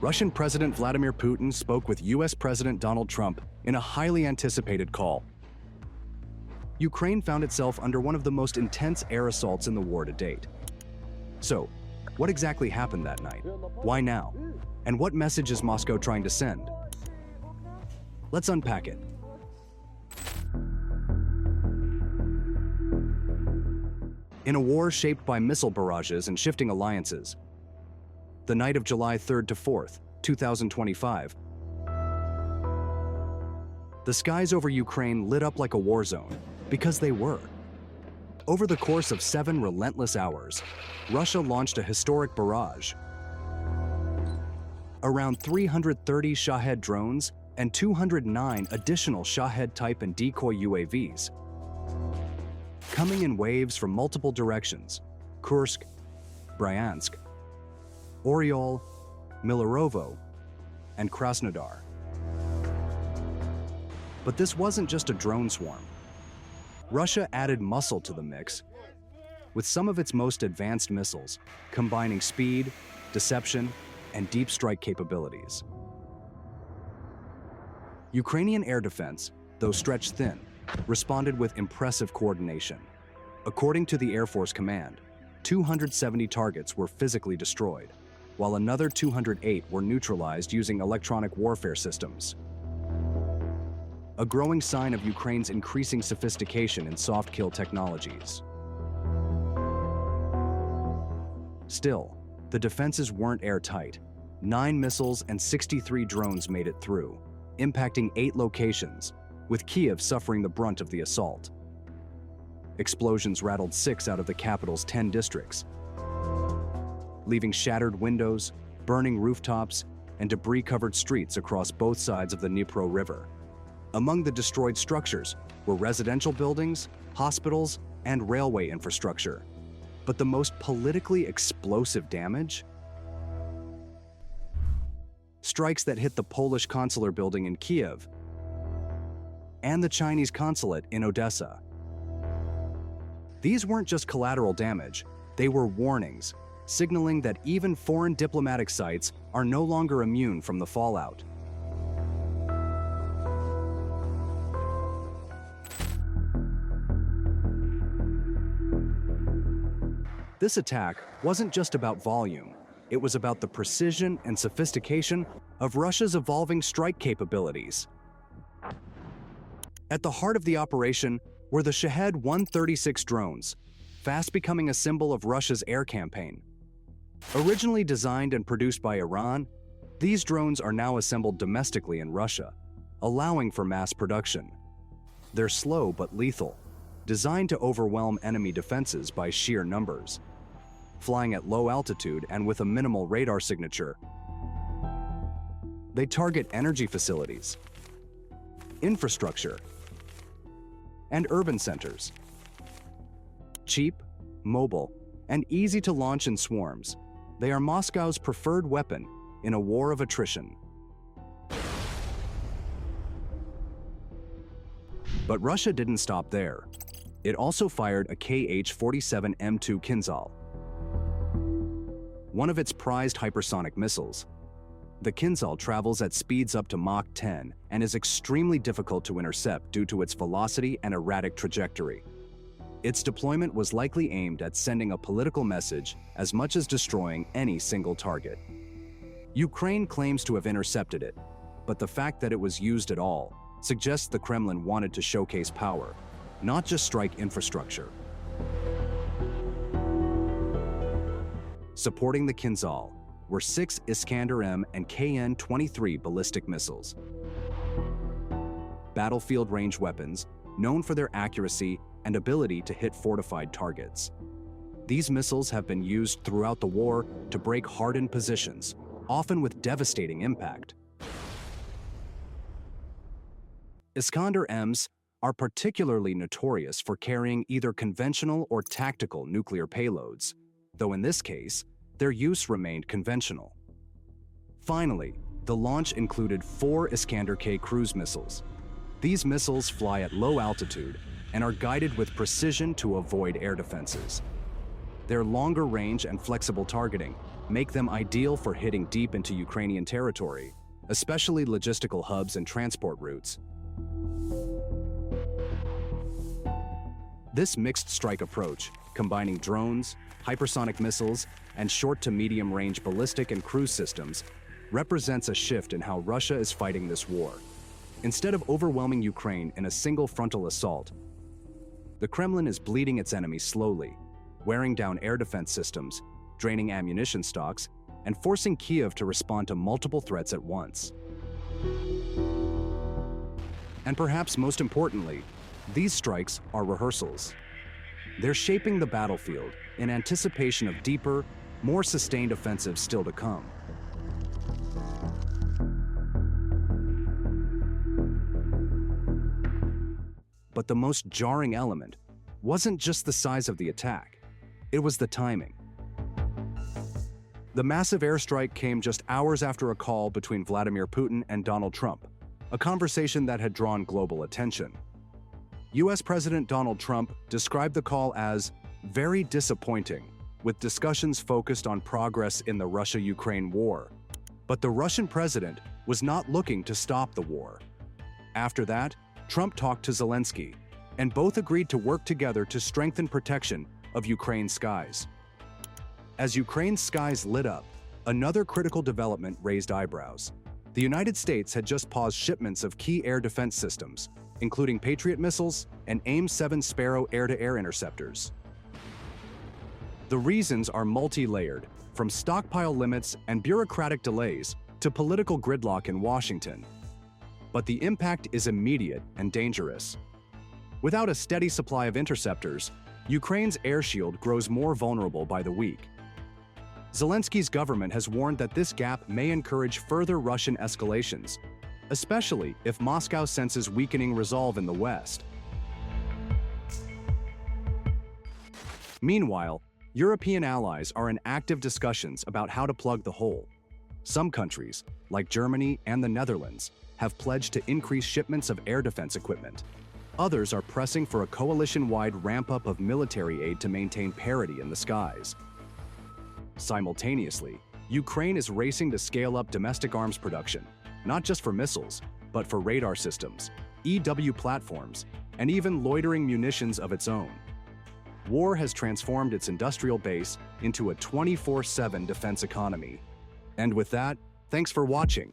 Russian President Vladimir Putin spoke with US President Donald Trump in a highly anticipated call. Ukraine found itself under one of the most intense air assaults in the war to date. So, what exactly happened that night? Why now? And what message is Moscow trying to send? Let's unpack it. In a war shaped by missile barrages and shifting alliances, the night of July 3rd to 4th, 2025, the skies over Ukraine lit up like a war zone, because they were. Over the course of 7 relentless hours, Russia launched a historic barrage. Around 330 Shahed drones and 209 additional Shahed type and decoy UAVs, coming in waves from multiple directions: Kursk, Bryansk, Oryol, Milarovo, and Krasnodar. But this wasn't just a drone swarm. Russia added muscle to the mix, with some of its most advanced missiles, combining speed, deception, and deep strike capabilities. Ukrainian air defense, though stretched thin, responded with impressive coordination. According to the Air Force Command, 270 targets were physically destroyed, while another 208 were neutralized using electronic warfare systems. A growing sign of Ukraine's increasing sophistication in soft kill technologies. Still, the defenses weren't airtight. 9 missiles and 63 drones made it through, impacting 8 locations, with Kiev suffering the brunt of the assault. Explosions rattled 6 out of the capital's 10 districts, leaving shattered windows, burning rooftops, and debris-covered streets across both sides of the Dnipro River. Among the destroyed structures were residential buildings, hospitals, and railway infrastructure. But the most politically explosive damage? Strikes that hit the Polish consular building in Kiev and the Chinese consulate in Odessa. These weren't just collateral damage, they were warnings, signaling that even foreign diplomatic sites are no longer immune from the fallout. This attack wasn't just about volume, it was about the precision and sophistication of Russia's evolving strike capabilities. At the heart of the operation were the Shahed 136 drones, fast becoming a symbol of Russia's air campaign. Originally designed and produced by Iran, these drones are now assembled domestically in Russia, allowing for mass production. They're slow but lethal, designed to overwhelm enemy defenses by sheer numbers. Flying at low altitude and with a minimal radar signature, they target energy facilities, infrastructure, and urban centers. Cheap, mobile, and easy to launch in swarms, they are Moscow's preferred weapon in a war of attrition. But Russia didn't stop there. It also fired a Kh-47 M2 Kinžal, one of its prized hypersonic missiles. The Kinžal travels at speeds up to Mach 10 and is extremely difficult to intercept due to its velocity and erratic trajectory. Its deployment was likely aimed at sending a political message as much as destroying any single target. Ukraine claims to have intercepted it, but the fact that it was used at all suggests the Kremlin wanted to showcase power, not just strike infrastructure. Supporting the Kinžal were 6 Iskandere and KN-23 ballistic missiles. Battlefield range weapons known for their accuracy and ability to hit fortified targets. These missiles have been used throughout the war to break hardened positions, often with devastating impact. Iskandere are particularly notorious for carrying either conventional or tactical nuclear payloads, though in this case, their use remained conventional. Finally, the launch included 4 Iskander-K cruise missiles. These missiles fly at low altitude and are guided with precision to avoid air defenses. Their longer range and flexible targeting make them ideal for hitting deep into Ukrainian territory, especially logistical hubs and transport routes. This mixed strike approach, combining drones, hypersonic missiles, and short to medium range ballistic and cruise systems, represents a shift in how Russia is fighting this war. Instead of overwhelming Ukraine in a single frontal assault, the Kremlin is bleeding its enemies slowly, wearing down air defense systems, draining ammunition stocks, and forcing Kiev to respond to multiple threats at once. And perhaps most importantly, these strikes are rehearsals. They're shaping the battlefield in anticipation of deeper, more sustained offensives still to come. But the most jarring element wasn't just the size of the attack, it was the timing. The massive airstrike came just hours after a call between Vladimir Putin and Donald Trump, a conversation that had drawn global attention. US President Donald Trump described the call as very disappointing, with discussions focused on progress in the Russia-Ukraine war. But the Russian president was not looking to stop the war. After that, Trump talked to Zelensky, and both agreed to work together to strengthen protection of Ukraine's skies. As Ukraine's skies lit up, another critical development raised eyebrows. The United States had just paused shipments of key air defense systems, including Patriot missiles and AIM-7 Sparrow air-to-air interceptors. The reasons are multi-layered, from stockpile limits and bureaucratic delays to political gridlock in Washington. But the impact is immediate and dangerous. Without a steady supply of interceptors, Ukraine's air shield grows more vulnerable by the week. Zelensky's government has warned that this gap may encourage further Russian escalations, especially if Moscow senses weakening resolve in the West. Meanwhile, European allies are in active discussions about how to plug the hole. Some countries, like Germany and the Netherlands, have pledged to increase shipments of air defense equipment. Others are pressing for a coalition-wide ramp-up of military aid to maintain parity in the skies. Simultaneously, Ukraine is racing to scale up domestic arms production, not just for missiles, but for radar systems, EW platforms, and even loitering munitions of its own. War has transformed its industrial base into a 24/7 defense economy. And with that, thanks for watching.